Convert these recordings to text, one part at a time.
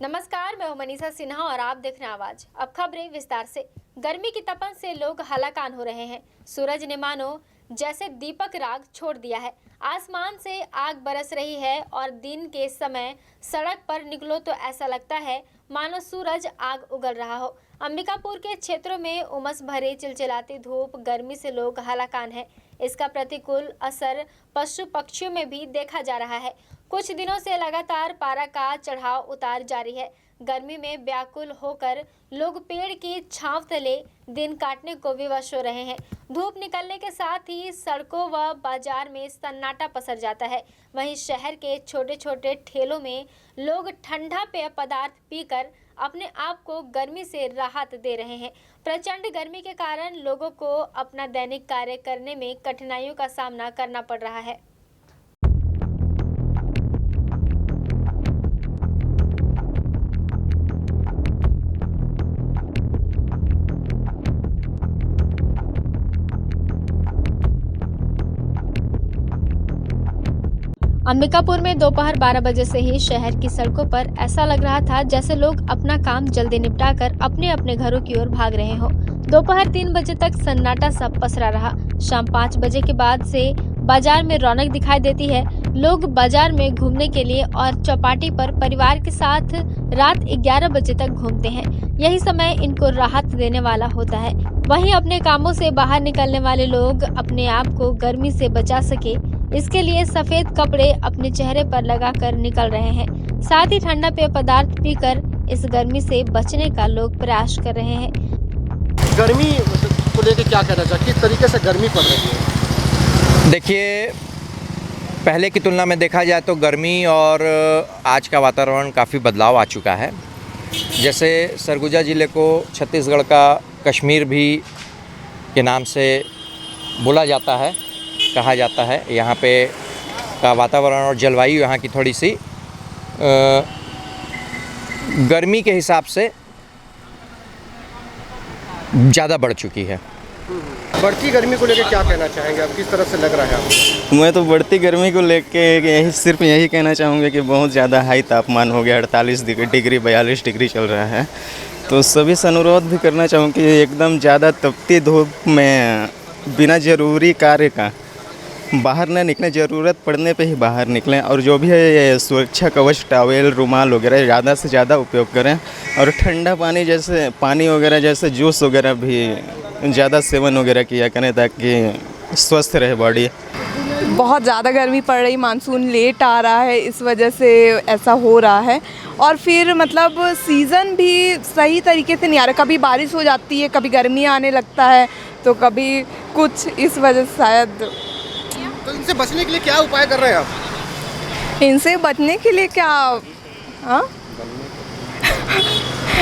नमस्कार, मैं हूं मनीषा सिन्हा और आप देख रहे हैं आवाज। अब खबरें विस्तार से। गर्मी की तपन से लोग हलाकान हो रहे हैं। सूरज ने मानो जैसे दीपक राग छोड़ दिया है। आसमान से आग बरस रही है और दिन के समय सड़क पर निकलो तो ऐसा लगता है मानो सूरज आग उगल रहा हो। अंबिकापुर के क्षेत्रों में उमस भरी चिलचिलाती धूप गर्मी से लोग हलाकान हैं। इसका प्रतिकूल असर पशु पक्षियों में भी देखा जा रहा है। कुछ दिनों से लगातार पारा का चढ़ाव उतार जारी है। गर्मी में व्याकुल होकर लोग पेड़ की छांव तले दिन काटने को विवश हो रहे हैं। धूप निकलने के साथ ही सड़कों व बाजार में सन्नाटा पसर जाता है। वहीं शहर के छोटे छोटे ठेलों में लोग ठंडा पेय पदार्थ पीकर अपने आप को गर्मी से राहत दे रहे हैं। प्रचंड गर्मी के कारण लोगों को अपना दैनिक कार्य करने में कठिनाइयों का सामना करना पड़ रहा है। अंबिकापुर में दोपहर 12 बजे से ही शहर की सड़कों पर ऐसा लग रहा था जैसे लोग अपना काम जल्दी निपटाकर अपने अपने घरों की ओर भाग रहे हों। दोपहर 3 बजे तक सन्नाटा सा पसरा रहा। शाम 5 बजे के बाद से बाजार में रौनक दिखाई देती है। लोग बाजार में घूमने के लिए और चौपाटी पर परिवार के साथ रात 11 बजे तक घूमते हैं। यही समय इनको राहत देने वाला होता है। वहीं अपने कामों से बाहर निकलने वाले लोग अपने आप को गर्मी से बचा सके, इसके लिए सफेद कपड़े अपने चेहरे पर लगाकर निकल रहे हैं। साथ ही ठंडा पेय पदार्थ पीकर इस गर्मी से बचने का लोग प्रयास कर रहे हैं। गर्मी को लेकर क्या कहना चाहिए, किस तरीके से गर्मी पड़ रही है? देखिए, पहले की तुलना में देखा जाए तो गर्मी और आज का वातावरण काफ़ी बदलाव आ चुका है। जैसे सरगुजा ज़िले को छत्तीसगढ़ का कश्मीर भी के नाम से बोला जाता है, कहा जाता है। यहाँ पे का वातावरण और जलवायु यहाँ की थोड़ी सी गर्मी के हिसाब से ज़्यादा बढ़ चुकी है। बढ़ती गर्मी को लेकर क्या कहना चाहेंगे आप, किस तरह से लग रहा है आपको? मैं तो बढ़ती गर्मी को लेके सिर्फ यही कहना चाहूँगा कि बहुत ज़्यादा हाई तापमान हो गया। 48 डिग्री 42 डिग्री चल रहा है। तो सभी से अनुरोध भी करना चाहूँ कि एकदम ज़्यादा तपती धूप में बिना ज़रूरी कार्य का बाहर न निकलें। ज़रूरत पड़ने पे ही बाहर निकलें और जो भी है सुरक्षा कवच, टॉवेल, रुमाल वगैरह ज़्यादा से ज़्यादा उपयोग करें। और ठंडा पानी जैसे पानी वगैरह जैसे जूस वगैरह भी ज़्यादा सेवन वगैरह किया करें ताकि स्वस्थ रहे बॉडी। बहुत ज़्यादा गर्मी पड़ रही, मानसून लेट आ रहा है, इस वजह से ऐसा हो रहा है। और फिर मतलब सीज़न भी सही तरीके से नहीं आ रहा। कभी बारिश हो जाती है, कभी गर्मी आने लगता है, तो कभी कुछ, इस वजह से शायद। तो इनसे बचने के लिए क्या उपाय कर रहे हैं आप? इनसे बचने के लिए क्या, हाँ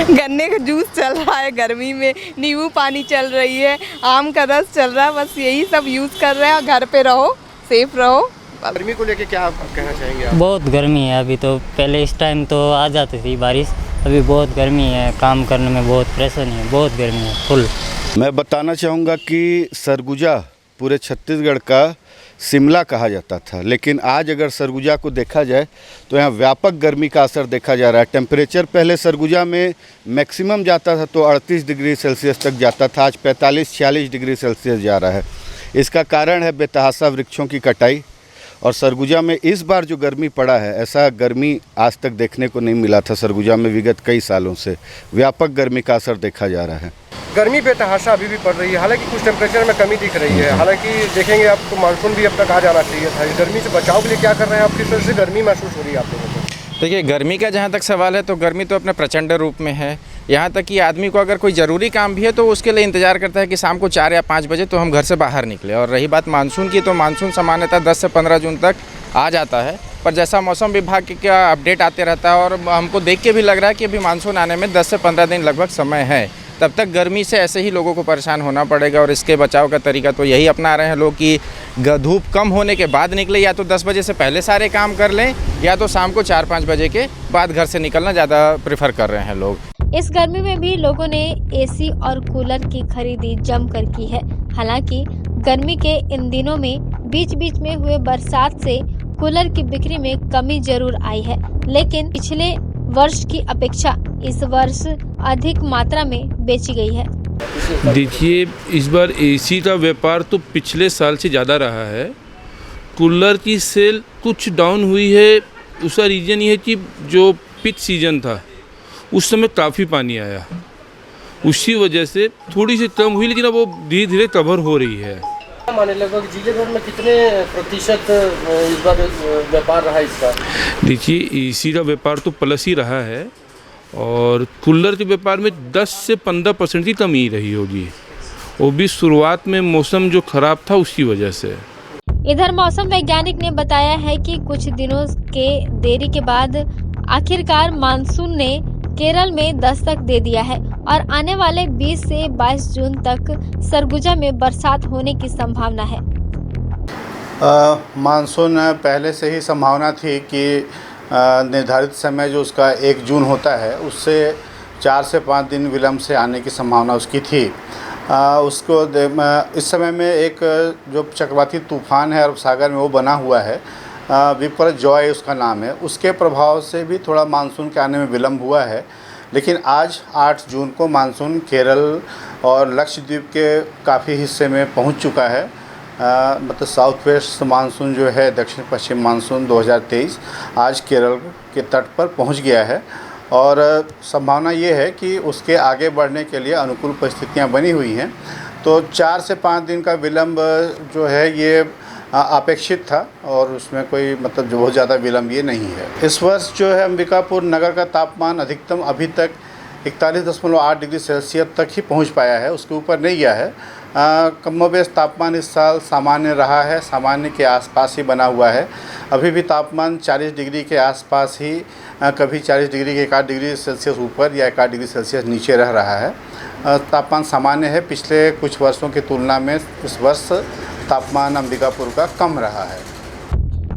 गन्ने का जूस चल रहा है गर्मी में, नींबू पानी चल रही है, आम का रस चल रहा है, बस यही सब यूज़ कर रहे हैं। और घर पे रहो, सेफ रहो। गर्मी को लेकर क्या कहना चाहेंगे आप? बहुत गर्मी है अभी तो। पहले इस टाइम तो आ जाती थी बारिश, अभी बहुत गर्मी है। काम करने में बहुत परेशानी है, बहुत गर्मी है फुल। मैं बताना चाहूँगा कि सरगुजा पूरे छत्तीसगढ़ का शिमला कहा जाता था, लेकिन आज अगर सरगुजा को देखा जाए तो यहाँ व्यापक गर्मी का असर देखा जा रहा है। टेम्परेचर पहले सरगुजा में मैक्सिमम जाता था तो 38 डिग्री सेल्सियस तक जाता था, आज 45-46 डिग्री सेल्सियस जा रहा है। इसका कारण है बेतहाशा वृक्षों की कटाई। और सरगुजा में इस बार जो गर्मी पड़ा है, ऐसा गर्मी आज तक देखने को नहीं मिला था सरगुजा में विगत कई सालों से। व्यापक गर्मी का असर देखा जा रहा है। गर्मी बेतहाशा अभी भी पड़ रही है, हालांकि कुछ टेम्परेचर में कमी दिख रही है। हालांकि देखेंगे आप तो मानसून भी अब तक आ जाना चाहिए था। इस गर्मी से बचाव के लिए क्या कर रहे हैं आप, किस तरह से गर्मी महसूस हो रही है आप लोगों को? देखिए, गर्मी का जहाँ तक सवाल है तो गर्मी तो अपने प्रचंड रूप में है। यहाँ तक कि आदमी को अगर कोई ज़रूरी काम भी है तो उसके लिए इंतज़ार करता है कि शाम को 4 या 5 बजे तो हम घर से बाहर निकले। और रही बात मानसून की, तो मानसून सामान्यतः 10 से 15 जून तक आ जाता है। पर जैसा मौसम विभाग का अपडेट आते रहता है और हमको देख के भी लग रहा है कि अभी मानसून आने में 10 से 15 दिन लगभग समय है। तब तक गर्मी से ऐसे ही लोगों को परेशान होना पड़ेगा। और इसके बचाव का तरीका तो यही अपना रहे हैं लोग कि धूप कम होने के बाद निकले, या तो 10 बजे से पहले सारे काम कर लें, या तो शाम को 4-5 बजे के बाद घर से निकलना ज़्यादा प्रेफर कर रहे हैं लोग। इस गर्मी में भी लोगों ने एसी और कूलर की खरीदी जमकर की है। हालांकि गर्मी के इन दिनों में बीच बीच में हुए बरसात से कूलर की बिक्री में कमी जरूर आई है, लेकिन पिछले वर्ष की अपेक्षा इस वर्ष अधिक मात्रा में बेची गई है। देखिए, इस बार एसी का व्यापार तो पिछले साल से ज़्यादा रहा है। कूलर की सेल कुछ डाउन हुई है। उसका रीज़न ये है कि जो पिक सीजन था उस समय काफ़ी पानी आया, उसी वजह से थोड़ी सी कम हुई, लेकिन अब वो धीरे धीरे कवर हो रही है। माने लगभग जिले भर में कितने प्रतिशत इस बार व्यापार रहा इसका? देखिए, एसी का व्यापार तो प्लस ही रहा है और कूलर के व्यापार में 10 से 15% की कमी रही होगी। वो भी शुरुआत में मौसम जो खराब था उसकी वजह से। इधर मौसम वैज्ञानिक ने बताया है कि कुछ दिनों के देरी के बाद आखिरकार मानसून ने केरल में दस्तक दे दिया है और आने वाले 20 से 22 जून तक सरगुजा में बरसात होने की संभावना है। मानसून पहले से ही संभावना थी कि निर्धारित समय जो उसका 1 जून होता है उससे 4 से 5 दिन विलम्ब से आने की संभावना उसकी थी। उसको इस समय में एक जो चक्रवाती तूफान है अरब सागर में वो बना हुआ है, विपर जॉय उसका नाम है, उसके प्रभाव से भी थोड़ा मानसून के आने में विलम्ब हुआ है। लेकिन आज 8 जून को मानसून केरल और लक्षद्वीप के काफ़ी हिस्से में पहुंच चुका है। मतलब साउथ वेस्ट मानसून जो है, दक्षिण पश्चिम मानसून 2023 आज केरल के तट पर पहुंच गया है और संभावना ये है कि उसके आगे बढ़ने के लिए अनुकूल परिस्थितियां बनी हुई हैं। तो 4 से 5 दिन का विलम्ब जो है ये अपेक्षित था और उसमें कोई मतलब जो बहुत ज़्यादा विलम्ब ये नहीं है। इस वर्ष जो है अंबिकापुर नगर का तापमान अधिकतम अभी तक 41.8 डिग्री सेल्सियस तक ही पहुंच पाया है, उसके ऊपर नहीं गया है। कमोबेश तापमान इस साल सामान्य रहा है, सामान्य के आसपास ही बना हुआ है। अभी भी तापमान 40 डिग्री के आसपास ही, कभी 40 डिग्री के 1 डिग्री सेल्सियस ऊपर या 1 डिग्री सेल्सियस नीचे रह रहा है। तापमान सामान्य है। पिछले कुछ वर्षों की तुलना में इस वर्ष तापमान अंबिकापुर का कम रहा है।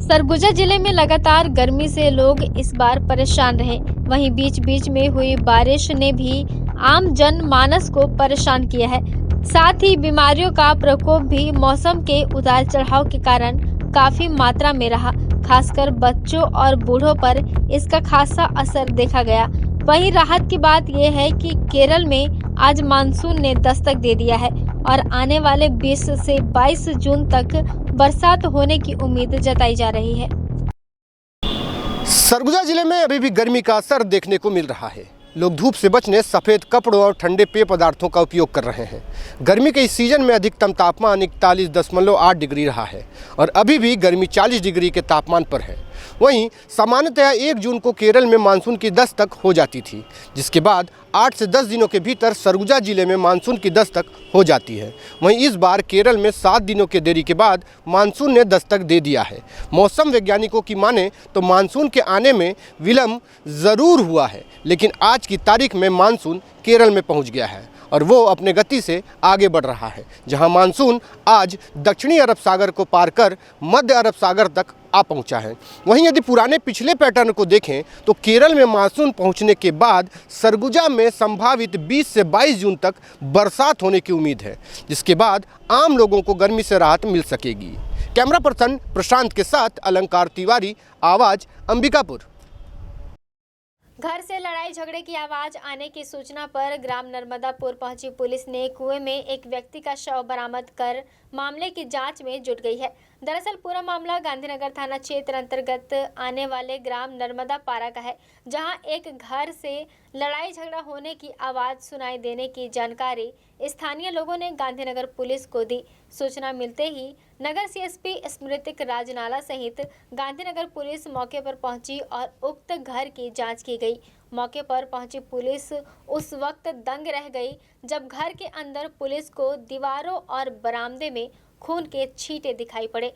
सरगुजा जिले में लगातार गर्मी से लोग इस बार परेशान रहे। वहीं बीच बीच में हुई बारिश ने भी आम जन मानस को परेशान किया है। साथ ही बीमारियों का प्रकोप भी मौसम के उतार चढ़ाव के कारण काफी मात्रा में रहा। खासकर बच्चों और बूढ़ों पर इसका खासा असर देखा गया। वहीं राहत की बात यह है कि केरल में आज मानसून ने दस्तक दे दिया है और आने वाले 20 से 22 जून तक बरसात होने की उम्मीद जताई जा रही है। सरगुजा जिले में अभी भी गर्मी का असर देखने को मिल रहा है। लोग धूप से बचने सफ़ेद कपड़ों और ठंडे पेय पदार्थों का उपयोग कर रहे हैं। गर्मी के इस सीजन में अधिकतम तापमान 41.8 डिग्री रहा है और अभी भी गर्मी 40 डिग्री के तापमान पर है। वहीं सामान्यतया 1 जून को केरल में मानसून की दस्तक हो जाती थी, जिसके बाद 8 से 10 दिनों के भीतर सरगुजा जिले में मानसून की दस्तक हो जाती है। वहीं इस बार केरल में 7 दिनों के देरी के बाद मानसून ने दस्तक दे दिया है। मौसम वैज्ञानिकों की माने तो मानसून के आने में विलम्ब ज़रूर हुआ है, लेकिन आज की तारीख में मानसून केरल में पहुंच गया है और वो अपने गति से आगे बढ़ रहा है। जहां मानसून आज दक्षिणी अरब सागर को पार कर मध्य अरब सागर तक आ पहुंचा है। वहीं यदि पुराने पिछले पैटर्न को देखें तो केरल में मानसून पहुंचने के बाद सरगुजा में संभावित 20 से 22 जून तक बरसात होने की उम्मीद है, जिसके बाद आम लोगों को गर्मी से राहत मिल सकेगी। कैमरा पर्सन प्रशांत के साथ अलंकार तिवारी, आवाज़ अंबिकापुर। घर से लड़ाई झगड़े की आवाज आने की सूचना पर ग्राम नर्मदापुर पहुंची पुलिस ने कुएं में एक व्यक्ति का शव बरामद कर मामले की जांच में जुट गई है। दरअसल पूरा मामला गांधीनगर थाना क्षेत्र अंतर्गत आने वाले ग्राम नर्मदा पारा का है, जहां एक घर से लड़ाई झगड़ा होने की आवाज सुनाई देने की जानकारी स्थानीय लोगों ने गांधीनगर पुलिस को दी। सूचना मिलते ही नगर सीएसपी स्मृतिक राजनाला सहित गांधीनगर पुलिस मौके पर पहुंची और उक्त घर की जांच की गई। मौके पर पहुंची पुलिस उस वक्त दंग रह गई जब घर के अंदर पुलिस को दीवारों और बरामदे में खून के छींटे दिखाई पड़े,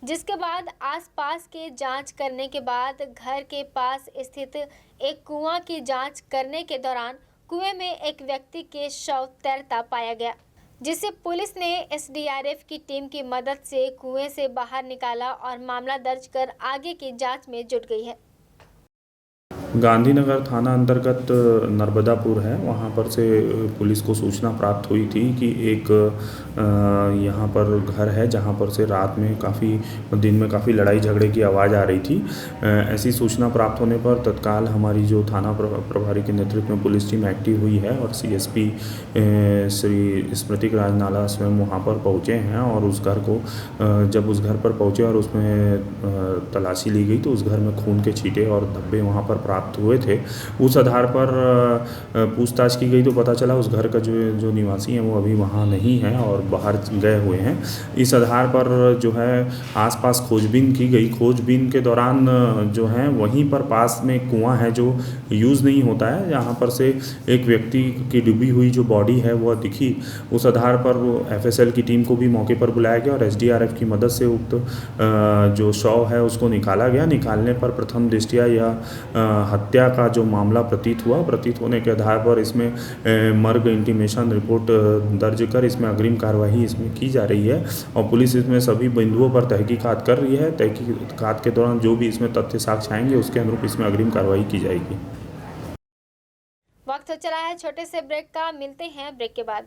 जिसके बाद आसपास के जांच करने के बाद घर के पास स्थित एक कुआं की जांच करने के दौरान कुएं में एक व्यक्ति के शव तैरता पाया गया, जिसे पुलिस ने एसडीआरएफ की टीम की मदद से कुएं से बाहर निकाला और मामला दर्ज कर आगे की जांच में जुट गई है। गांधीनगर थाना अंतर्गत नर्मदापुर है, वहाँ पर से पुलिस को सूचना प्राप्त हुई थी कि एक यहाँ पर घर है जहाँ पर से रात में दिन में काफ़ी लड़ाई झगड़े की आवाज़ आ रही थी। ऐसी सूचना प्राप्त होने पर तत्काल हमारी जो थाना प्रभारी के नेतृत्व में पुलिस टीम एक्टिव हुई है और सीएसपी श्री स्मृतिक राजनाला स्वयं वहाँ पर पहुँचे हैं और उस घर को जब उस घर पर पहुँचे और उसमें तलाशी ली गई तो उस घर में खून के छींटे और धब्बे वहाँ पर प्राप्त हुए थे। उस आधार पर पूछताछ की गई तो पता चला उस घर का जो निवासी हैं वो अभी वहाँ नहीं है और बाहर गए हुए हैं। इस आधार पर जो है आसपास खोजबीन की गई। खोजबीन के दौरान जो है वहीं पर पास में कुआं है जो यूज़ नहीं होता है, जहाँ पर से एक व्यक्ति की डूबी हुई जो बॉडी है वह दिखी। उस आधार पर एफएसएल की टीम को भी मौके पर बुलाया गया और एसडीआरएफ की मदद से उक्त जो शव है उसको निकाला गया। निकालने पर प्रथम दृष्टया यह हत्या का जो मामला प्रतीत होने के आधार पर इसमें मर्ग इंटीमेशन रिपोर्ट दर्ज कर इसमें अग्रिम कार्रवाई इसमें की जा रही है और पुलिस इसमें सभी बिंदुओं पर तहकीकात कर रही है। तहकीकात के दौरान जो भी इसमें तथ्य साक्ष्य आएंगे उसके अनुरूप इसमें अग्रिम कार्रवाई की जाएगी। वक्त हो चला है छोटे से ब्रेक का, मिलते हैं ब्रेक के बाद।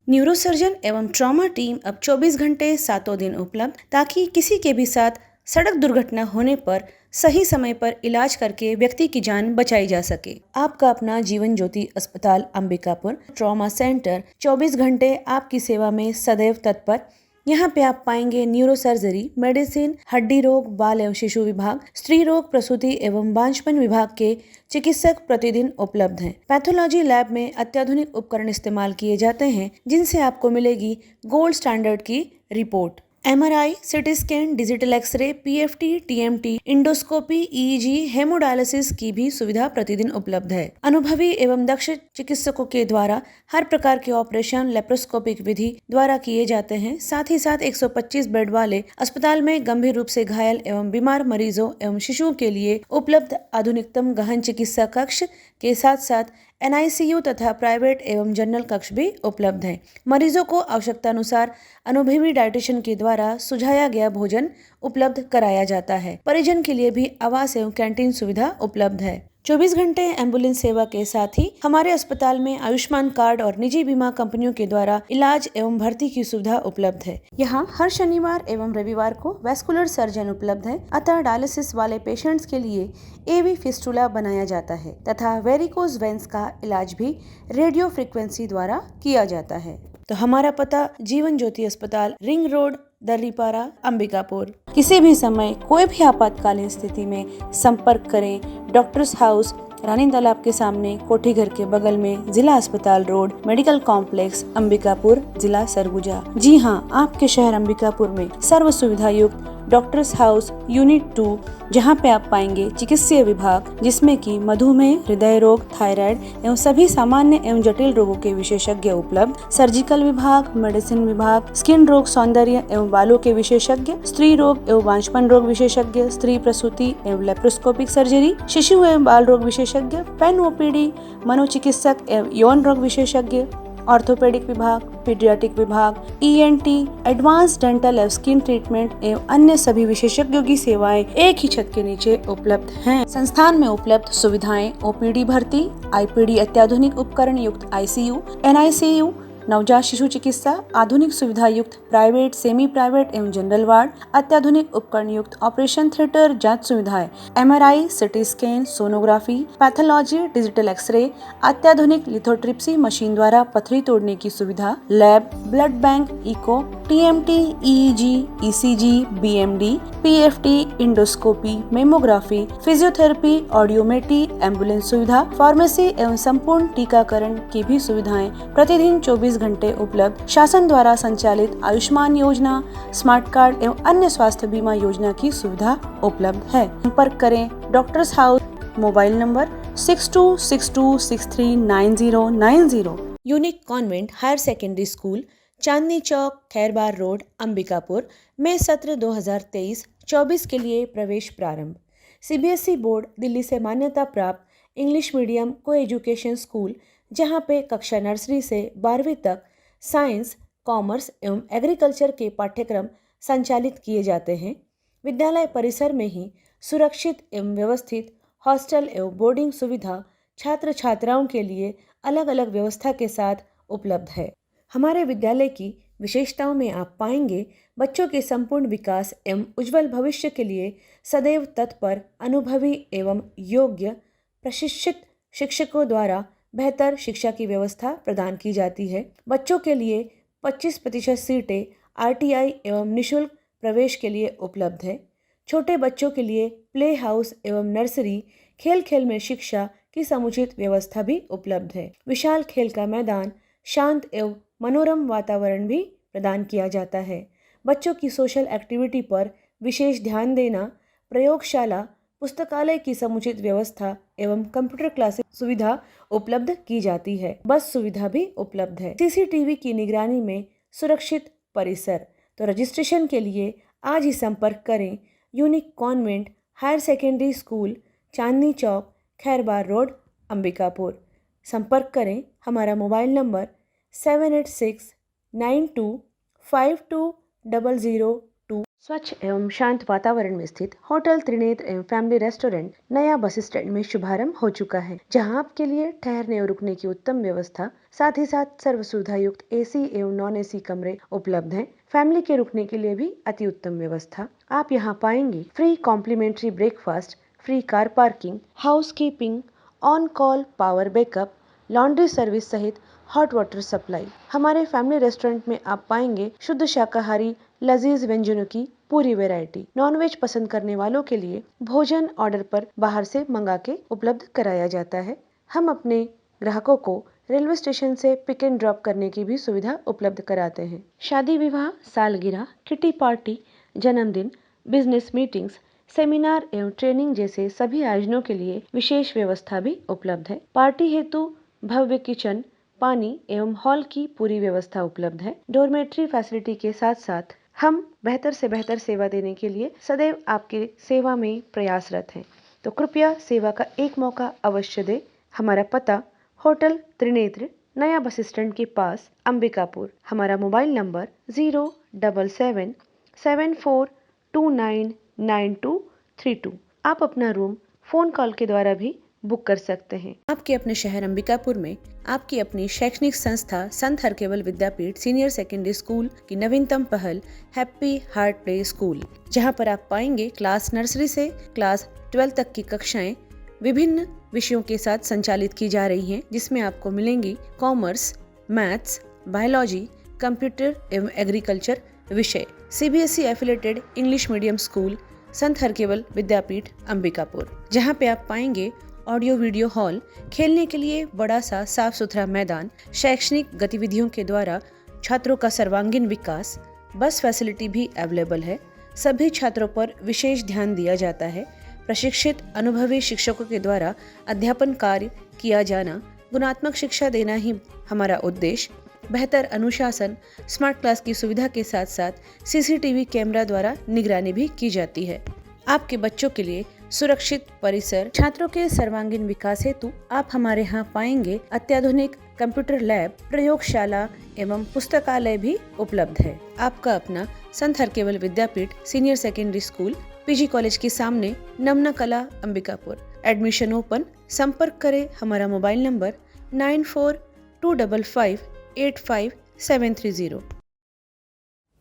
न्यूरोसर्जन एवं ट्रॉमा टीम अब 24 घंटे 7 दिन उपलब्ध, ताकि किसी के भी साथ सड़क दुर्घटना होने पर सही समय पर इलाज करके व्यक्ति की जान बचाई जा सके। आपका अपना जीवन ज्योति अस्पताल अंबिकापुर ट्रॉमा सेंटर 24 घंटे आपकी सेवा में सदैव तत्पर। यहाँ पे आप पाएंगे न्यूरो सर्जरी, मेडिसिन, हड्डी रोग, बाल एवं शिशु विभाग, स्त्री रोग, प्रसूति एवं बांझपन विभाग के चिकित्सक प्रतिदिन उपलब्ध हैं। पैथोलॉजी लैब में अत्याधुनिक उपकरण इस्तेमाल किए जाते हैं जिनसे आपको मिलेगी गोल्ड स्टैंडर्ड की report. MRI, CT scan, digital x-ray, PFT, TMT, endoscopy, EEG, haemodialysis की भी सुविधा प्रतिदिन उपलब्ध है। अनुभवी एवं दक्ष चिकित्सकों के द्वारा हर प्रकार के ऑपरेशन लेप्रोस्कोपिक विधि द्वारा किए जाते हैं। साथ ही साथ 125 बेड वाले अस्पताल में गंभीर रूप से घायल एवं बीमार मरीजों एवं शिशुओं के लिए उपलब्ध आधुनिकतम गहन चिकित्सा कक्ष के साथ साथ NICU तथा प्राइवेट एवं जनरल कक्ष भी उपलब्ध हैं। मरीजों को आवश्यकता अनुसार अनुभवी डाइटिशियन के द्वारा सुझाया गया भोजन उपलब्ध कराया जाता है। परिजन के लिए भी आवास एवं कैंटीन सुविधा उपलब्ध है। 24 घंटे एम्बुलेंस सेवा के साथ ही हमारे अस्पताल में आयुष्मान कार्ड और निजी बीमा कंपनियों के द्वारा इलाज एवं भर्ती की सुविधा उपलब्ध है। यहाँ हर शनिवार एवं रविवार को वैस्कुलर सर्जन उपलब्ध है, अतः डायलिसिस वाले पेशेंट्स के लिए AV फिस्टुला बनाया जाता है तथा वेरिकोज वेंस का इलाज भी रेडियो फ्रिक्वेंसी द्वारा किया जाता है। तो हमारा पता जीवन ज्योति अस्पताल, रिंग रोड, दर्रीपारा, अंबिकापुर। किसी भी समय कोई भी आपातकालीन स्थिति में संपर्क करें। डॉक्टर्स हाउस, रानी तालाब के सामने, कोठी घर के बगल में, जिला अस्पताल रोड, मेडिकल कॉम्प्लेक्स, अंबिकापुर, जिला सरगुजा। जी हाँ, आपके शहर अंबिकापुर में सर्व सुविधा युक्त डॉक्टर्स हाउस यूनिट 2, जहाँ पे आप पाएंगे चिकित्सीय विभाग जिसमें कि मधुमेह, हृदय रोग, थायराइड एवं सभी सामान्य एवं जटिल रोगों के विशेषज्ञ उपलब्ध, सर्जिकल विभाग, मेडिसिन विभाग, स्किन रोग, सौंदर्य एवं बालों के विशेषज्ञ, स्त्री रोग एवं बांझपन रोग विशेषज्ञ, स्त्री प्रसूति एवं लेप्रोस्कोपिक सर्जरी, शिशु एवं बाल रोग विशेषज्ञ, पेन OPD, मनोचिकित्सक एवं यौन रोग विशेषज्ञ, ऑर्थोपेडिक विभाग, पीडियाट्रिक विभाग, ENT, एडवांस डेंटल एवं स्किन ट्रीटमेंट एवं अन्य सभी विशेषज्ञों की सेवाएं एक ही छत के नीचे उपलब्ध हैं। संस्थान में उपलब्ध सुविधाएं OPD भर्ती, IPD अत्याधुनिक उपकरण युक्त ICU, NICU, नवजात शिशु चिकित्सा, आधुनिक सुविधा युक्त प्राइवेट, सेमी प्राइवेट एवं जनरल वार्ड, अत्याधुनिक उपकरण युक्त ऑपरेशन थिएटर, जांच सुविधाएं, MRI, CT scan, sonography, pathology, digital x-ray, अत्याधुनिक लिथोट्रिप्सी मशीन द्वारा पथरी तोड़ने की सुविधा, lab, blood bank, echo, TMT, EEG, ECG, BMD, PFT, endoscopy, mammography, physiotherapy, audiometry, ambulance सुविधा, फार्मेसी एवं संपूर्ण टीकाकरण की भी सुविधाएं प्रतिदिन 24 घंटे उपलब्ध। शासन द्वारा संचालित आयुष्मान योजना, स्मार्ट कार्ड एवं अन्य स्वास्थ्य बीमा योजना की सुविधा उपलब्ध है। संपर्क करें doctors house, mobile number 6262639090। Unique convent higher secondary school, Chandni Chowk, Khairbar road, Ambikapur में सत्र 2023-24 के लिए प्रवेश प्रारंभ। CBSE बोर्ड दिल्ली से मान्यता प्राप्त इंग्लिश मीडियम को एजुकेशन स्कूल, जहां पे कक्षा नर्सरी से 12वीं तक साइंस, कॉमर्स एवं एग्रीकल्चर के पाठ्यक्रम संचालित किए जाते हैं। विद्यालय परिसर में ही सुरक्षित एवं व्यवस्थित हॉस्टल एवं बोर्डिंग सुविधा छात्र छात्राओं के लिए अलग अलग व्यवस्था के साथ उपलब्ध है। हमारे विद्यालय की विशेषताओं में आप पाएंगे बच्चों के संपूर्ण विकास एवं उज्जवल भविष्य के लिए सदैव तत्पर, अनुभवी एवं योग्य प्रशिक्षित शिक्षकों द्वारा बेहतर शिक्षा की व्यवस्था प्रदान की जाती है। बच्चों के लिए 25% सीटें RTI एवं निःशुल्क प्रवेश के लिए उपलब्ध है। छोटे बच्चों के लिए प्ले हाउस एवं नर्सरी, खेल खेल में शिक्षा की समुचित व्यवस्था भी उपलब्ध है। विशाल खेल का मैदान, शांत एवं मनोरम वातावरण भी प्रदान किया जाता है। बच्चों की सोशल एक्टिविटी पर विशेष ध्यान देना, प्रयोगशाला, पुस्तकालय की समुचित व्यवस्था एवं कंप्यूटर क्लासेस सुविधा उपलब्ध की जाती है। बस सुविधा भी उपलब्ध है। CCTV की निगरानी में सुरक्षित परिसर। तो रजिस्ट्रेशन के लिए आज ही संपर्क करें unique convent higher secondary school, Chandni Chowk, Khairbar road, Ambikapur. संपर्क करें हमारा मोबाइल नंबर 7869252002। स्वच्छ एवं शांत वातावरण में स्थित होटल त्रिनेत्र एवं फैमिली रेस्टोरेंट नया बस स्टैंड में शुभारंभ हो चुका है, जहां आपके लिए ठहरने और रुकने की उत्तम व्यवस्था, साथ ही साथ सर्व सुविधा युक्त AC एवं नॉन AC कमरे उपलब्ध हैं। फैमिली के रुकने के लिए भी अति उत्तम व्यवस्था। आप यहां पाएंगे free complimentary breakfast, free car parking, housekeeping, on call power backup, laundry service सहित हॉट वाटर सप्लाई। हमारे फैमिली रेस्टोरेंट में आप पाएंगे शुद्ध शाकाहारी लजीज व्यंजनों की पूरी वैरायटी। नॉनवेज पसंद करने वालों के लिए भोजन ऑर्डर पर बाहर से मंगा के उपलब्ध कराया जाता है। हम अपने ग्राहकों को रेलवे स्टेशन से पिक एंड ड्रॉप करने की भी सुविधा उपलब्ध कराते हैं। शादी विवाह, सालगिरह, किटी पार्टी, जन्मदिन, बिजनेस मीटिंग्स, सेमिनार एवं ट्रेनिंग जैसे सभी आयोजनों के लिए विशेष व्यवस्था भी उपलब्ध है। पार्टी हेतु भव्य किचन, पानी एवं हॉल की पूरी व्यवस्था उपलब्ध है। डोरमेट्री फैसिलिटी के साथ साथ हम बेहतर से बेहतर सेवा देने के लिए सदैव आपकी सेवा में प्रयासरत हैं। तो कृपया सेवा का एक मौका अवश्य दें। हमारा पता होटल त्रिनेत्र, नया बस स्टैंड के पास, अंबिकापुर। हमारा मोबाइल नंबर 07774299232। आप अपना रूम फोन कॉल के द्वारा भी बुक कर सकते हैं। आपके अपने शहर अंबिकापुर में आपकी अपनी शैक्षणिक संस्था संत Harkewal Vidyapeeth senior secondary school की नवीनतम पहल हैप्पी हार्ट प्ले स्कूल, जहां पर आप पाएंगे क्लास नर्सरी से क्लास 12 तक की कक्षाएं विभिन्न विषयों के साथ संचालित की जा रही हैं, जिसमें आपको मिलेंगी कॉमर्स, मैथ्स, बायोलॉजी, कंप्यूटर एवं एग्रीकल्चर विषय। CBSE affiliated English medium school संत हरकेवल विद्यापीठ अंबिकापुर, जहां पे आप पाएंगे ऑडियो वीडियो हॉल, खेलने के लिए बड़ा सा साफ सुथरा मैदान, शैक्षणिक गतिविधियों के द्वारा छात्रों का सर्वांगीण विकास, बस फैसिलिटी भी अवेलेबल है। सभी छात्रों पर विशेष ध्यान दिया जाता है। प्रशिक्षित अनुभवी शिक्षकों के द्वारा अध्यापन कार्य किया जाना, गुणात्मक शिक्षा देना ही हमारा उद्देश्य। बेहतर अनुशासन, स्मार्ट क्लास की सुविधा के साथ साथ CCTV कैमरा द्वारा निगरानी भी की जाती है। आपके बच्चों के लिए सुरक्षित परिसर, छात्रों के सर्वांगीण विकास हेतु आप हमारे यहाँ पाएंगे अत्याधुनिक कंप्यूटर लैब, प्रयोगशाला एवं पुस्तकालय भी उपलब्ध है। आपका अपना Sant Harkewal Vidyapeeth senior secondary school, PG college के सामने, नमना कला, अंबिकापुर। Admission open. संपर्क करें हमारा मोबाइल नंबर 9425585730।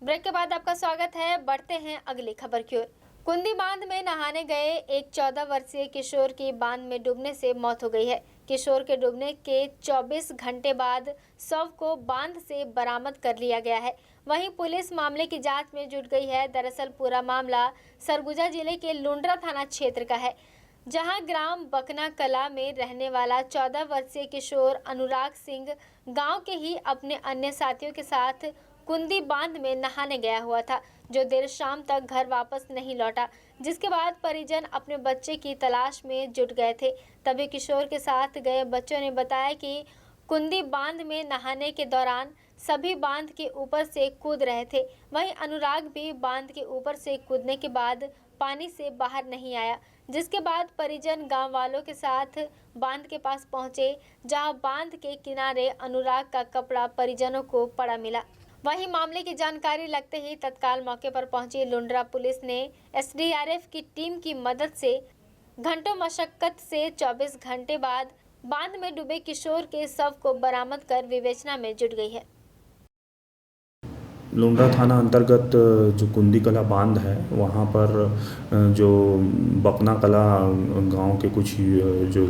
ब्रेक के बाद आपका स्वागत है। बढ़ते हैं अगली खबर की ओर। कुंदी बांध में नहाने गए एक 14 वर्षीय किशोर की बांध में डूबने से मौत हो गई है। किशोर के डूबने के 24 घंटे बाद शव को बांध से बरामद कर लिया गया है। वहीं पुलिस मामले की जांच में जुट गई है। दरअसल पूरा मामला सरगुजा जिले के लुंड्रा थाना क्षेत्र का है, जहां ग्राम बकना कला में रहने वाला 14 वर्षीय किशोर अनुराग सिंह गांव के ही अपने अन्य साथियों के साथ कुंदी बांध में नहाने गया हुआ था, जो देर शाम तक घर वापस नहीं लौटा, जिसके बाद परिजन अपने बच्चे की तलाश में जुट गए थे। तभी किशोर के साथ गए बच्चों ने बताया कि कुंदी बांध में नहाने के दौरान सभी बांध के ऊपर से कूद रहे थे। वहीं अनुराग भी बांध के ऊपर से कूदने के बाद पानी से बाहर नहीं आया, जिसके बाद परिजन गांव वालों के साथ बांध के पास पहुंचे, जहां बांध के किनारे अनुराग का कपड़ा परिजनों को पड़ा मिला। वहीं मामले की जानकारी लगते ही तत्काल मौके पर पहुंची लुंड्रा पुलिस ने एसडीआरएफ की टीम की मदद से घंटों मशक्कत से 24 घंटे बाद बांध में डूबे किशोर के शव को बरामद कर विवेचना में जुट गई है। लुंड्रा थाना अंतर्गत जो कुंदी कला बांध है वहाँ पर जो बकना कला गांव के कुछ जो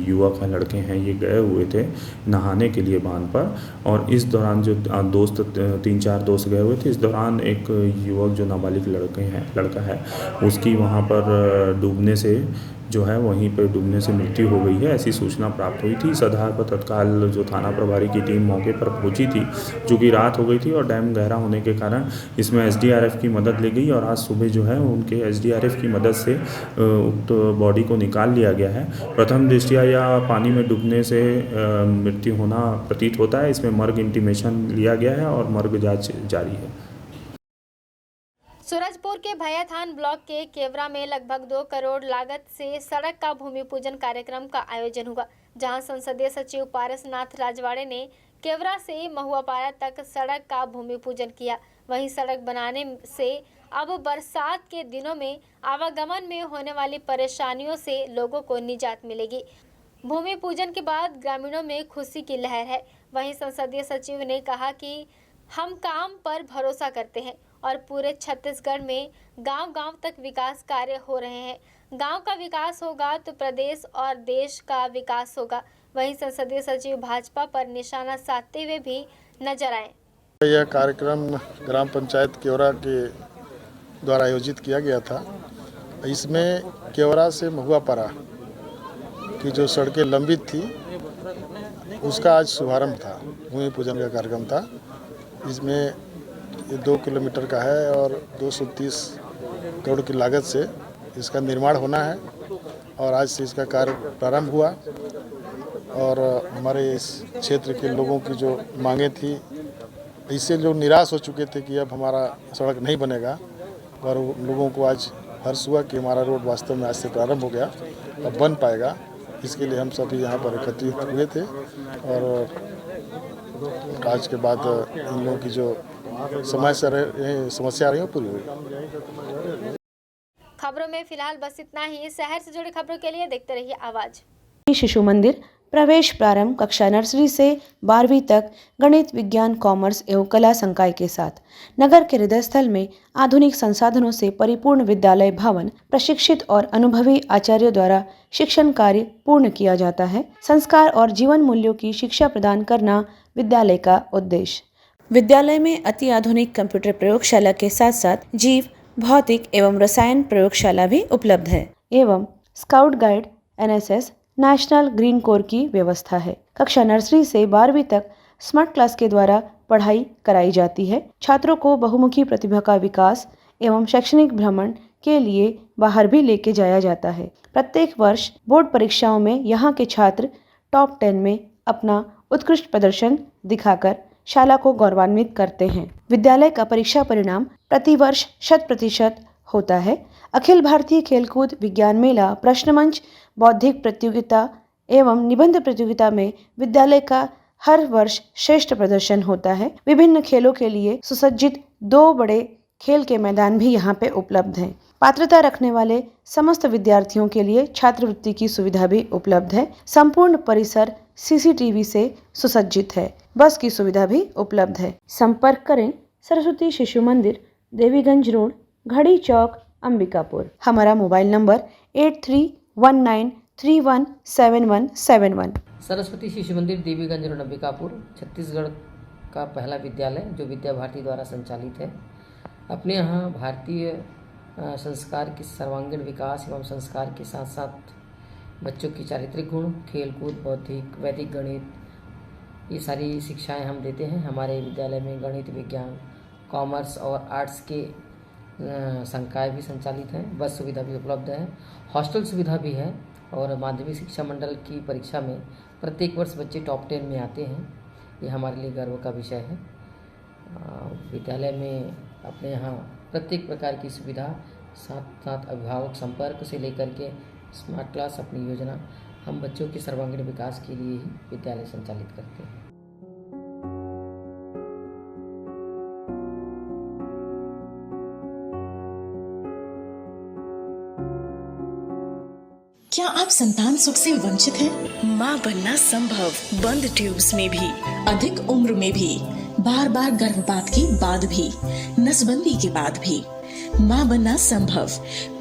युवक हैं, लड़के हैं, ये गए हुए थे नहाने के लिए बांध पर। और इस दौरान जो दोस्त 3-4 दोस्त गए हुए थे, इस दौरान एक युवक जो नाबालिग लड़का है उसकी वहाँ पर डूबने से जो है वहीं पर डूबने से मृत्यु हो गई है, ऐसी सूचना प्राप्त हुई थी। इस आधार पर तत्काल जो थाना प्रभारी की टीम मौके पर पहुंची थी, जो कि रात हो गई थी और डैम गहरा होने के कारण इसमें एसडीआरएफ की मदद ली गई और आज सुबह जो है उनके एसडीआरएफ की मदद से उक्त बॉडी को निकाल लिया गया है। प्रथम दृष्टया या पानी में डूबने से मृत्यु होना प्रतीत होता है। इसमें मर्ग इंटीमेशन लिया गया है और मर्ग जाँच जारी है। सूरजपुर के भैयाथान ब्लॉक के केवरा में लगभग 2 करोड़ लागत से सड़क का भूमि पूजन कार्यक्रम का आयोजन हुआ, जहां संसदीय सचिव पारसनाथ राजवाड़े ने केवरा से महुआपारा तक सड़क का भूमि पूजन किया। वहीं सड़क बनाने से अब बरसात के दिनों में आवागमन में होने वाली परेशानियों से लोगों को निजात मिलेगी। भूमि पूजन के बाद ग्रामीणों में खुशी की लहर है। वहीं संसदीय सचिव ने कहा कि हम काम पर भरोसा करते हैं और पूरे छत्तीसगढ़ में गांव-गांव तक विकास कार्य हो रहे हैं। गांव का विकास होगा तो प्रदेश और देश का विकास होगा। वहीं संसदीय सचिव भाजपा पर निशाना साधते हुए भी नजर आए। यह कार्यक्रम ग्राम पंचायत केवरा के द्वारा आयोजित किया गया था। इसमें केवरा से महुआपारा की जो सड़कें लंबित थी उसका आज शुभारंभ था, भूमि पूजन का कार्यक्रम था। इसमें 2 किलोमीटर का है और 230 करोड़ की लागत से इसका निर्माण होना है और आज से इसका कार्य प्रारंभ हुआ। और हमारे इस क्षेत्र के लोगों की जो मांगें थी, इससे लोग निराश हो चुके थे कि अब हमारा सड़क नहीं बनेगा, और लोगों को आज हर्ष हुआ कि हमारा रोड वास्तव में आज से प्रारंभ हो गया, अब बन पाएगा। इसके लिए हम सभी यहाँ पर एकत्रित हुए थे और आज के बाद इन लोगों की जो समस्या रही पूरी हुई। खबरों में फिलहाल बस इतना ही। शहर से जुड़ी खबरों के लिए देखते रहिए आवाज। शिशु मंदिर प्रवेश प्रारंभ कक्षा नर्सरी से 12वीं तक गणित, विज्ञान, कॉमर्स एवं कला संकाय के साथ नगर के हृदय स्थल में आधुनिक संसाधनों से परिपूर्ण विद्यालय भवन प्रशिक्षित और अनुभवी आचार्यों द्वारा शिक्षण कार्य पूर्ण किया जाता है। संस्कार और जीवन मूल्यों की शिक्षा प्रदान करना विद्यालय का उद्देश्य। विद्यालय में अति आधुनिक कंप्यूटर प्रयोगशाला के साथ साथ जीव, भौतिक एवं रसायन प्रयोगशाला भी उपलब्ध है एवं scout guide, NSS, national green core की व्यवस्था है। कक्षा नर्सरी से 12वीं तक स्मार्ट क्लास के द्वारा पढ़ाई कराई जाती है। छात्रों को बहुमुखी प्रतिभा का विकास एवं शैक्षणिक भ्रमण के लिए बाहर भी लेके जाया जाता है। प्रत्येक वर्ष बोर्ड परीक्षाओं में यहाँ के छात्र टॉप 10 में अपना उत्कृष्ट प्रदर्शन दिखाकर शाला को गौरवान्वित करते हैं। विद्यालय का परीक्षा परिणाम प्रतिवर्ष 100% होता है। अखिल भारतीय खेलकूद विज्ञान मेला, प्रश्न मंच, बौद्धिक प्रतियोगिता एवं निबंध प्रतियोगिता में विद्यालय का हर वर्ष श्रेष्ठ प्रदर्शन होता है। विभिन्न खेलों के लिए सुसज्जित 2 बड़े खेल के मैदान भी यहाँ पे उपलब्ध हैं। पात्रता रखने वाले समस्त विद्यार्थियों के लिए छात्रवृत्ति की सुविधा भी उपलब्ध है। संपूर्ण परिसर CCTV से सुसज्जित है। बस की सुविधा भी उपलब्ध है। संपर्क करें सरस्वती शिशु मंदिर, देवीगंज रोड, घड़ी चौक, अंबिकापुर। हमारा मोबाइल नंबर 8319317171। सरस्वती शिशु मंदिर, देवीगंज रोड, अंबिकापुर, छत्तीसगढ़ का पहला विद्यालय जो विद्या भारती द्वारा संचालित है। अपने यहाँ भारतीय संस्कार के सर्वांगीण विकास एवं संस्कार के साथ साथ बच्चों की चारित्रिक गुण, खेलकूद, बौद्धिक, वैदिक गणित, ये सारी शिक्षाएं हम देते हैं। हमारे विद्यालय में गणित, विज्ञान, कॉमर्स और आर्ट्स के संकाय भी संचालित हैं। बस सुविधा भी उपलब्ध है, हॉस्टल सुविधा भी है और माध्यमिक शिक्षा मंडल की परीक्षा में प्रत्येक वर्ष बच्चे टॉप 10 में आते हैं। ये हमारे लिए गर्व का विषय है। विद्यालय में अपने यहाँ प्रत्येक प्रकार की सुविधा, साथ साथ अभिभावक संपर्क से लेकर के स्मार्ट क्लास अपनी योजना हम बच्चों के सर्वांगीण विकास के लिए ही विद्यालय संचालित करते हैं। क्या आप संतान सुख से वंचित हैं? माँ बनना संभव, बंद ट्यूब्स में भी, अधिक उम्र में भी, बार बार गर्भपात के बाद भी, नसबंदी के बाद भी। माँ बनना संभव,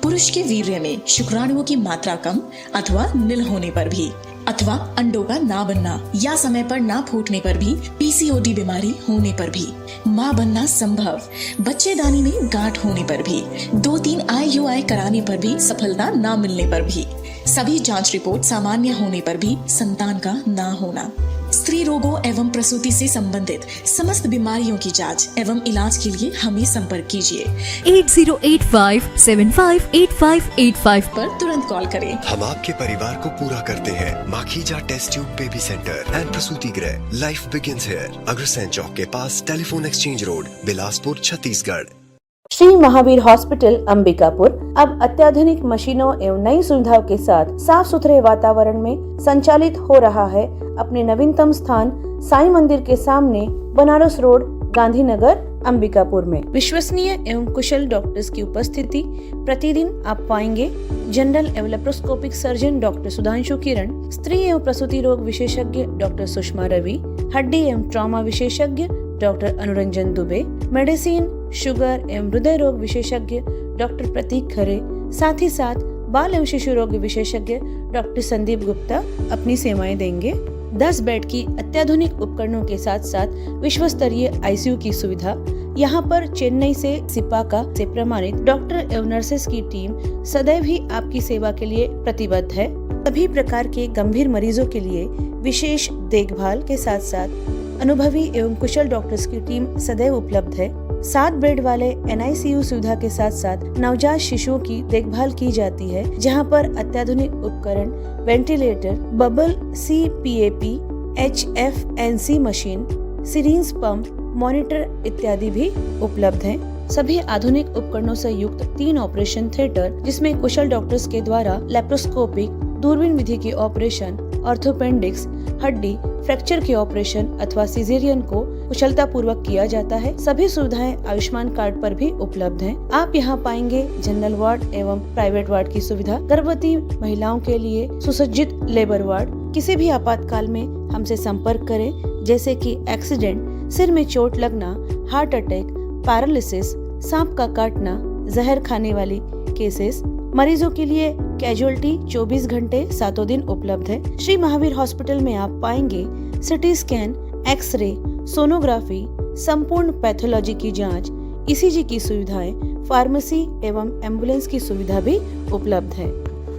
पुरुष के वीर्य में शुक्राणुओं की मात्रा कम अथवा नील होने पर भी, अथवा अंडों का ना बनना या समय पर ना फूटने पर भी, पीसीओडी बीमारी होने पर भी। माँ बनना संभव, बच्चेदानी में गांठ होने पर भी, 2-3 IUI कराने पर भी सफलता ना मिलने पर भी, सभी जांच रिपोर्ट सामान्य होने पर भी संतान का ना होना। स्त्री रोगों एवं प्रसूति से संबंधित समस्त बीमारियों की जांच एवं इलाज के लिए हमें संपर्क कीजिए 8085758585 पर तुरंत कॉल करें। हम आपके परिवार को पूरा करते हैं। Makhija test tube baby centre and प्रसूति गृह, life begins here, Agrasen Chowk के पास, telephone exchange road, Bilaspur, Chhattisgarh. Shri Mahavir hospital Ambikapur अब अत्याधुनिक मशीनों एवं नई सुविधाओं के साथ साफ सुथरे वातावरण में संचालित हो रहा है। अपने नवीनतम स्थान साईं मंदिर के सामने, बनारस रोड, गांधीनगर, अंबिकापुर में विश्वसनीय एवं कुशल डॉक्टर्स की उपस्थिति प्रतिदिन आप पाएंगे। जनरल एवं लेप्रोस्कोपिक सर्जन डॉक्टर सुधांशु किरण, स्त्री एवं प्रसूति रोग विशेषज्ञ डॉक्टर सुषमा रवि, हड्डी एवं ट्रॉमा विशेषज्ञ doctor Anuranjan Dubey, medicine, sugar एवं हृदय रोग विशेषज्ञ डॉक्टर प्रतीक खरे, साथ ही साथ बाल एवं शिशु रोग विशेषज्ञ डॉक्टर संदीप गुप्ता अपनी सेवाएं देंगे। 10 बेड की अत्याधुनिक उपकरणों के साथ साथ विश्व स्तरीय ICU की सुविधा। यहाँ पर चेन्नई से सिपाका से प्रमाणित डॉक्टर एवं नर्सेस की टीम सदैव ही आपकी सेवा के लिए प्रतिबद्ध है। सभी प्रकार के गंभीर मरीजों के लिए विशेष देखभाल के साथ साथ अनुभवी एवं कुशल डॉक्टर्स की टीम सदैव उपलब्ध है। 7 बेड वाले NICU सुविधा के साथ साथ नवजात शिशुओं की देखभाल की जाती है, जहां पर अत्याधुनिक उपकरण, ventilator, bubble CPAP, HFNC machine, syringe pump, monitor इत्यादि भी उपलब्ध हैं। सभी आधुनिक उपकरणों से युक्त 3 ऑपरेशन थिएटर, जिसमें कुशल डॉक्टर्स के द्वारा लेप्रोस्कोपिक, दूरबीन विधि के ऑपरेशन, ऑर्थोपेंडिक्स, हड्डी फ्रैक्चर के ऑपरेशन अथवा सिजेरियन को कुशलता पूर्वक किया जाता है। सभी सुविधाएं आयुष्मान कार्ड पर भी उपलब्ध हैं। आप यहां पाएंगे जनरल वार्ड एवं प्राइवेट वार्ड की सुविधा, गर्भवती महिलाओं के लिए सुसज्जित लेबर वार्ड। किसी भी आपातकाल में हमसे संपर्क करें, जैसे कि एक्सीडेंट, सिर में चोट लगना, हार्ट अटैक, पैरालिसिस, सांप का काटना, जहर खाने वाली केसेस। मरीजों के लिए कैजुअलिटी 24 घंटे 7 दिन उपलब्ध है। श्री महावीर हॉस्पिटल में आप पाएंगे सिटी स्कैन, एक्सरे, सोनोग्राफी, संपूर्ण पैथोलॉजी की जांच, ECG की सुविधाएं, फार्मेसी एवं एम्बुलेंस की सुविधा भी उपलब्ध है।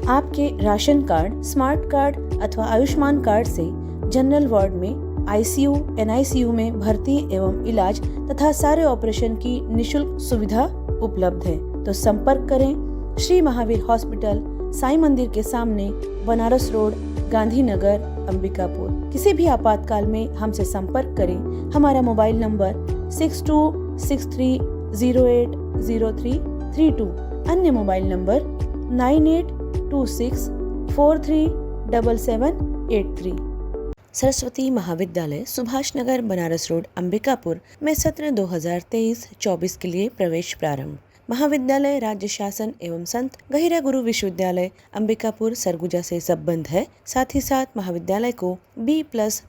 आपके राशन कार्ड, स्मार्ट कार्ड अथवा आयुष्मान कार्ड से जनरल वार्ड में, ICU, NICU में भर्ती एवं इलाज तथा सारे ऑपरेशन की निशुल्क सुविधा उपलब्ध है। तो संपर्क करें श्री महावीर हॉस्पिटल, साईं मंदिर के सामने, बनारस रोड, गांधीनगर, अंबिकापुर। किसी भी आपातकाल में हमसे संपर्क करें। हमारा मोबाइल नंबर 6263080332, अन्य मोबाइल नंबर 9826437783। सरस्वती महाविद्यालय, सुभाष नगर, बनारस रोड, अंबिकापुर में सत्र 2023-24 के लिए प्रवेश प्रारंभ। महाविद्यालय राज्य शासन एवं संत गहिरा गुरु विश्वविद्यालय अंबिकापुर सरगुजा से संबद्ध है। साथ ही साथ महाविद्यालय को B+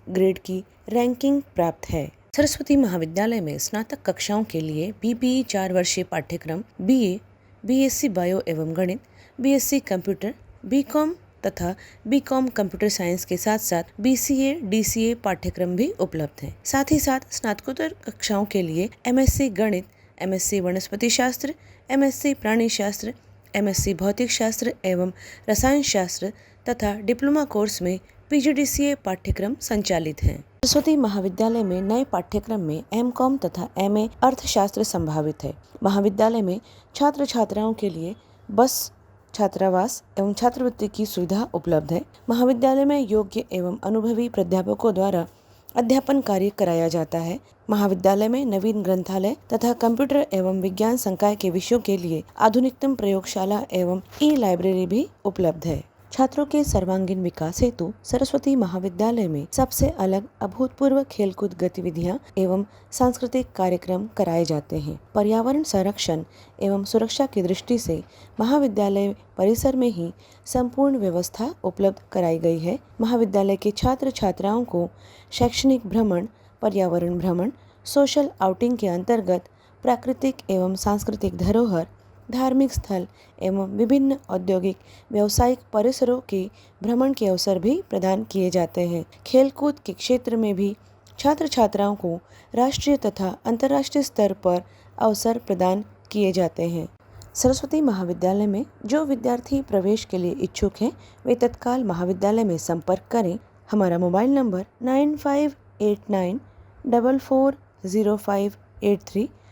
ग्रेड की रैंकिंग प्राप्त है। सरस्वती महाविद्यालय में स्नातक कक्षाओं के लिए BBE 4 वर्षीय पाठ्यक्रम, BA, BSc बायो एवं गणित, BSc कंप्यूटर, BCom तथा BCom कंप्यूटर साइंस के साथ साथ BCA, DCA पाठ्यक्रम भी उपलब्ध है। साथ ही साथ स्नातकोत्तर कक्षाओं के लिए MSc गणित, MSc वनस्पति शास्त्र, MSc प्राणी शास्त्र, MSc भौतिक शास्त्र एवं रसायन शास्त्र तथा डिप्लोमा कोर्स में PGDCA पाठ्यक्रम संचालित हैं। सरस्वती महाविद्यालय में नए पाठ्यक्रम में MCom तथा MA अर्थशास्त्र संभावित है। महाविद्यालय में छात्र छात्राओं के लिए बस, छात्रावास एवं छात्रवृत्ति की सुविधा उपलब्ध है। महाविद्यालय में योग्य एवं अनुभवी प्राध्यापकों द्वारा अध्यापन कार्य कराया जाता है। महाविद्यालय में नवीन ग्रंथालय तथा कंप्यूटर एवं विज्ञान संकाय के विषयों के लिए आधुनिकतम प्रयोगशाला एवं ई-लाइब्रेरी भी उपलब्ध है। छात्रों के सर्वांगीण विकास हेतु सरस्वती महाविद्यालय में सबसे अलग अभूतपूर्व खेलकूद गतिविधियां एवं सांस्कृतिक कार्यक्रम कराए जाते हैं। पर्यावरण संरक्षण एवं सुरक्षा की दृष्टि से महाविद्यालय परिसर में ही संपूर्ण व्यवस्था उपलब्ध कराई गई है। महाविद्यालय के छात्र छात्राओं को शैक्षणिक भ्रमण, पर्यावरण भ्रमण, सोशल आउटिंग के अंतर्गत प्राकृतिक एवं सांस्कृतिक धरोहर, धार्मिक स्थल एवं विभिन्न औद्योगिक व्यावसायिक परिसरों के भ्रमण के अवसर भी प्रदान किए जाते हैं। खेलकूद के क्षेत्र में भी छात्र छात्राओं को राष्ट्रीय तथा अंतर्राष्ट्रीय स्तर पर अवसर प्रदान किए जाते हैं। सरस्वती महाविद्यालय में जो विद्यार्थी प्रवेश के लिए इच्छुक हैं वे तत्काल महाविद्यालय में संपर्क करें। हमारा मोबाइल नंबर 9589440583